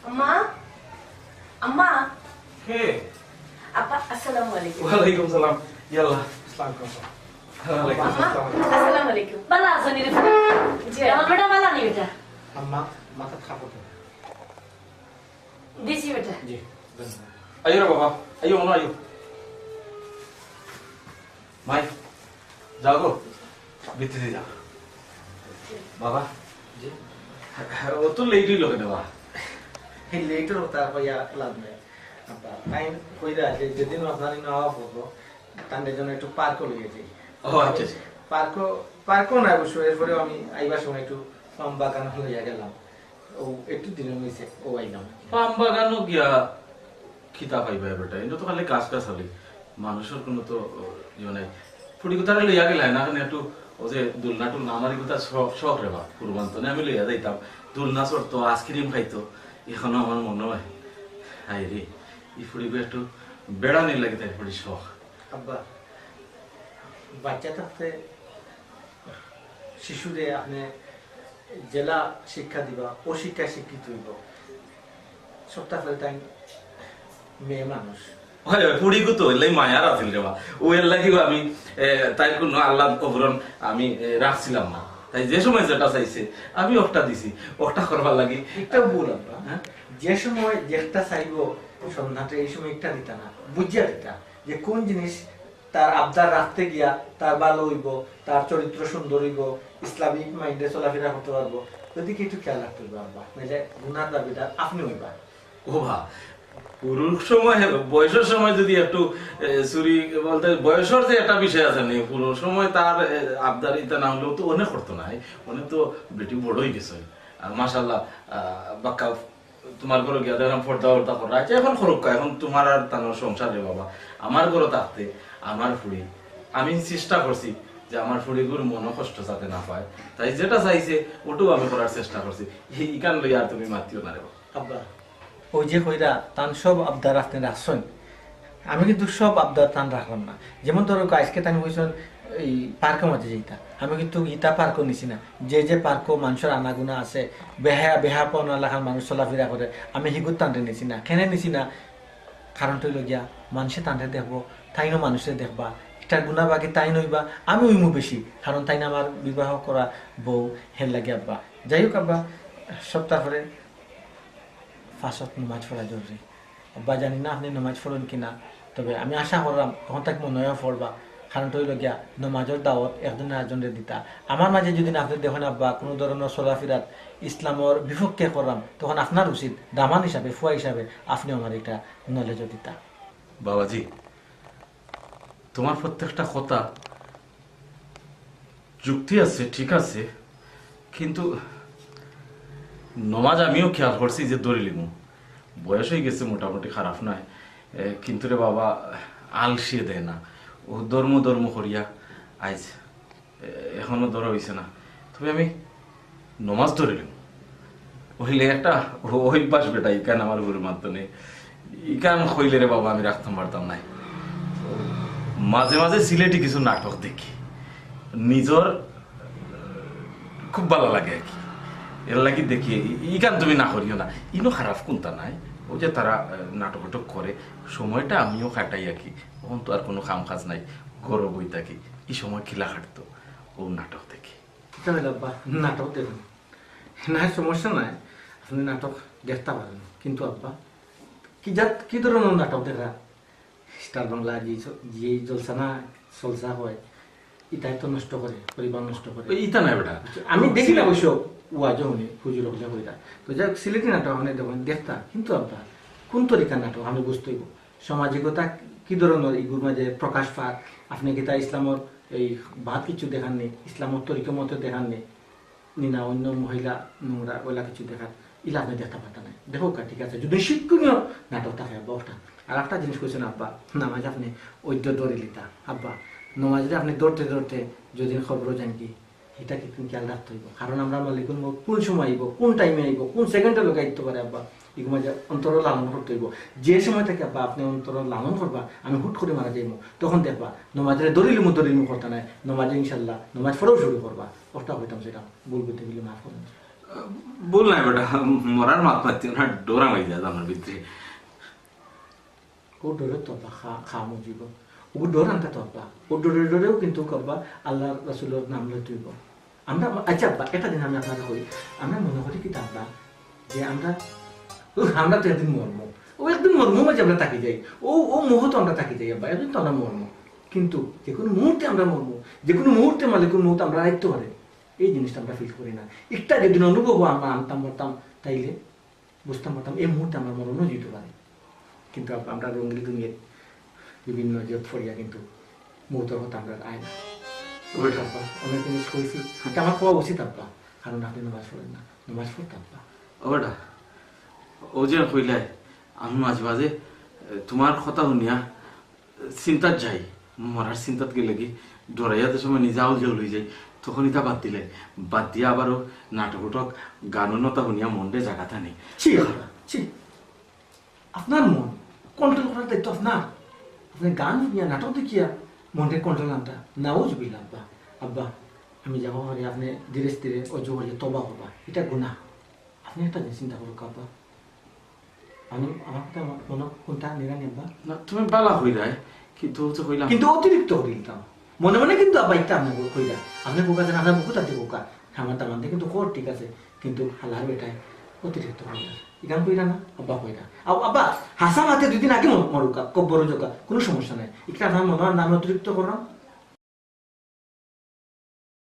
अम्मा अम्मा কে আপা আসসালামু আলাইকুম ওয়ালাইকুম সালাম ইয়াল্লাহ আসসালামু আলাইকুম আম্মা আসসালামু আলাইকুম বালা আছেন রে জি আমার বেটা বালা নেই বেটা আম্মা মাথা খাবো তো দিছি বেটা জি আইও রে বাবা আইও মনো আইও মাই যাও গো ভিতরে যাও বাবা জি ও তো লেট হইল কেন বাবা এই লেটার হতা হইয়া লাভ নাই আপা টাইম কইরা যে যেদিন আপনার নেওয়া হবো তাদের জন্য একটু পার্কও লইয়া যাই ও আচ্ছা আচ্ছা পার্কও না অবশ্য এরপরেও আমি আইবার সময় একটু পাম বাগান লইয়া গেলাম ও একটু দিনের হয়েছে ও আইলাম পাম বাগানও গিয়া খিতা পাইবা বেটা এটা তো খালি কাজ কাজ হলে মানুষের কোনো তো ইয়ে নাই ফুটি কোথায় লইয়া গেলে না একটু ও যে দুলনা টুলনা আমার কথা শখ রে বা কুরবান্তনে আমি লইয়া যাইতাম দুলনা চড়তো আইসক্রিম খাইতো এখনো আমার মনে হয় হাই রে ই ফুড়িকে একটু বেড়ানি লাগে তাই ফুড়ি শখ আব্বা বাচ্চা থাকতে শিশুরে আপনি জেলা শিক্ষা দিবা ও শিক্ষায় শিক্ষিত হইব সপ্তাহ ফেলে টাইম মেয়ে মানুষ হয় ফুড়ি তো এলাই মায়ার আছিল রে বা ও এর লাগি আমি তাই কোনো আল্লাহ অবরণ আমি রাখছিলাম না তাই যে সময় যেটা চাইছে আমি ওটা দিছি ওটা করবার লাগি একটা ভুল আব্বা হ্যাঁ যে সময় যেটা চাইব সন্ধ্যাটা এই সময় একটা দিতা না বুঝিয়া দিতা যে কোন জিনিস তার আবদার রাখতে গিয়া তার ভালো হইব তার চরিত্র সুন্দর হইব ইসলামিক মাইন্ডে চলাফেরা করতে পারবো যদি কি একটু খেয়াল রাখতে হইব আব্বা নাহলে গুনার দাবিটা আপনি হইবা ও ভা পুরুষ সময় বয়সের সময় যদি একটু চুরি বলতে বয়সের যে একটা বিষয় আছে নি পুরো সময় তার আবদারিতা না হলেও তো অনেক করতো না অনেক তো বেটি বড় হয়ে গেছে আর মাশাল্লাহ বাক্কা তোমার ঘরে গিয়া দেখলাম ফর্দা ফর্দা করা আছে এখন খরক এখন তোমার আর তানোর সংসার রে বাবা আমার ঘরে থাকতে আমার ফুড়ি আমি চেষ্টা করছি যে আমার ফুড়িগুর মনো কষ্ট যাতে না পায় তাই যেটা চাইছে ওটাও আমি করার চেষ্টা করছি ইকান লইয়া আর তুমি মাতিও না রে বাবা আব্বা ওই যে কইরা তান সব আবদার আপনি রাখছেন আমি কিন্তু সব আবদার তান রাখলাম না যেমন ধরো আজকে তান কইছেন এই পার্কের মাঝে যেটা আমি কিন্তু ইটা পার্কও নিছি না যে পার্কও মানুষের আনাগুনা আছে বেহা পাওনা লাখান মানুষ চলাফেরা করে আমি হিগুত টানতে নিছি না কেনে নিছি না কারণটা হইল গিয়া মানুষে টানতে দেখবো তাইনও মানুষে দেখবা এটার গুণা বাকি তাই নইবা আমি উইমু বেশি কারণ তাই না আমার বিবাহ করা বউ হেল লাগে আব্বা যাই হোক আব্বা সপ্তাহ পরে ফাঁসত নমাজ পড়া জরুরি আব্বা জানি না আপনি নমাজ পড়েন কিনা তবে আমি আশা করলাম তখন তাকে মনে হয় পড়বা কারণ তৈল গিয়া নমাজের দাওয়াত একজনে আরেকজনের দিতা আমার মাঝে যদি আপনি দেখেন আব্বা কোনো ধরনের চলাফেরাত ইসলামের বিপক্ষে করলাম তখন আপনার উচিত দামান হিসাবে ফুয়া হিসাবে আপনি আমার একটা নলেজও দিতা বাবাজি তোমার প্রত্যেকটা কথা যুক্তি আছে ঠিক আছে কিন্তু নমাজ আমিও খেয়াল করছি যে দরিলিমু বয়স হয়ে গেছে মোটামুটি খারাপ নয় কিন্তু রে বাবা আলসিয়ে দেয় না ও ধর্ম করিয়া আইজ এখনো ধরা হয়েছে না তবে আমি নমাজ ধরিলিম হইলে একটা অভ্যাস বেটা ইকান আমার গুরুর মাধ্যমে ইকান হইলে রে বাবা আমি রাখতাম পারতাম নাই মাঝে মাঝে সিলেটি কিছু নাটক দেখি নিজর খুব ভালো লাগে আর কি এর লাগি দেখি ইকান তুমি না করিও না ইনো খারাপ কোনটা নাই ও যে তারা নাটক টাটক করে সময়টা আমিও কাটাই আর কি তখন তো আর কোনো কাম কাজ নাই ঘর বই থাকি এই সময় খিলা খাটতো ও নাটক দেখি আব্বা নাটক দেখুন না সমস্যা নাই আপনি নাটক দেখতে পারেন কিন্তু আব্বা কি ধরনের নাটক দেখা স্টার বাংলা যে জলসা হয় ইটাই তো নষ্ট করে পরিবার নষ্ট করে ইতা নাই বেটা আমি দেখি না অবশ্য ওয়াজও হনি হুজুর হলে হইতা তো যাই সিলেটি নাটক আমি দেখুন দেখতা কিন্তু আব্বা কোন তরিকার নাটক আমি বুঝতেইব সামাজিকতা কি ধরনের ইগুর মাঝে প্রকাশ পাক আপনি কি তা ইসলামর এই বাদ কিছু দেখাননি ইসলামর তরিকা মতো দেখাননি নিনা অন্য মহিলা নোংরা ওইলা কিছু দেখার ইলা আপনি দেখতে পারতেন না দেখো ঠিক আছে যদি শিক্ষণীয় নাটক থাকে আব্বা ওটা আর একটা জিনিস কইছেন আব্বা নামাজ আপনি ঐদ্য দৌড়ে লিতা আব্বা নমাজে আপনি দৌড়তে যদি খবর জান কি এটা কিন্তু খেয়াল রাখতে হইব কারণ আমরা মালিকুন কোন সময় আইব কোন টাইমে আইব কোন সেকেন্ডে লোক আইতে পারে আব্বা এগুলো মাঝে অন্তর লালন করতে হইব যে সময় থেকে আব্বা আপনি অন্তর লালন করবা আমি হুট করে মারা যাইব তখন দেখবা নমাজের দরিলিমু করতে নাই নমাজে ইনশাল্লাহ নমাজ পড়াও শুরু করবা ওটা হইতাম সেটা ভুল করতে গেলে মাফ করেন বল নাই বেটা, মরার মাত মারতে না ডোরা মাই যায় আমার ভিতরে। ও ডরে তবা খা মজিব ও ডর আনতে তবা ও ডরেও কিন্তু কবা আল্লাহ রাসূলের নাম লই তুইব। আমরা আচ্ছা আব্বা একটা দিন আমি আপনাকে কই, আমরা মনে করি কি আব্বা যে আমরা তো একদিন মরমো, ও একদিন মরমো মাঝে আমরা তাকি যাই, ও মুহূর্তে আমরা তাকি যাই আব্বা, একদিন তো আমরা মরমো। কিন্তু যে কোনো মুহূর্তে আমরা মরমো, যে কোনো মুহূর্তে মালিকুল মুহূর্তে আমরা রাখতে পারে, এই জিনিসটা আমরা ফিল করি না। একটা যেদিন অনুভব আমরা আনতাম পারতাম তাইলে বুঝতাম পারতাম এই মুহূর্তে আমরা মরণও যেতে পারে। কিন্তু আমরা রঙিল দুনিয়ার বিভিন্ন জোট ফরিয়া কিন্তু মুহূর্তের কথা আমরা আয় না। আব্বা অনেক জিনিস করেছি, এটা আমার খাওয়া উচিত আব্বা, কারণ আপনি নামাজ পড়েন না, নামাজ পড়তে আব্বা। ও বেটা, ও যে কইলাই আমি মাঝে মাঝে তোমার কথা শুনিয়া চিন্তাত যাই, মরার চিন্তাত গেলে কি ডরাইয়াতে সময় নিজে আউল জাউল হয়ে যাই, তখন ইটা বাদ দিলে, বাদ দিয়া আবারও নাটক উটক গাননতা শুনিয়া মনটা জায়গাটা নেই। ছি আব্বা ছি, আপনার মন কন্ট্রোল করার দায়িত্ব আপনার। আপনি গান শুনিয়া নাটক দেখিয়া মনকে কন্ট্রোল আনতা নাও জুবিল আব্বা। আব্বা আমি যাবো পারি, আপনি ধীরে ধীরে অজু করিয়া তবা করবা, এটা গুনাহ। আপনি একটা জিনিস চিন্তা করুক আব্বা, আমি আমার কথা মনে কোনটা নিরানি আব্বা না তুমি বালা হইলাই, কিন্তু ও তো কইলাম কিন্তু অতিরিক্ত হইতাম মনে মনে, কিন্তু আব্বা একটা আপনার কইরা আপনি বোকা জানেন, আপনার বুকু তাতে বোকা খামার দামান কিন্তু কর ঠিক আছে, কিন্তু হালার বেটায় অতিরিক্ত হইলা ইগান কইরা না আব্বা কইরা। আব্বা হাসা মাতে 2 দিন আগে মরুকা কব্বর জোকা কোনো সমস্যা নাই, এটা আপনার মনে হয় নামে অতিরিক্ত করলাম।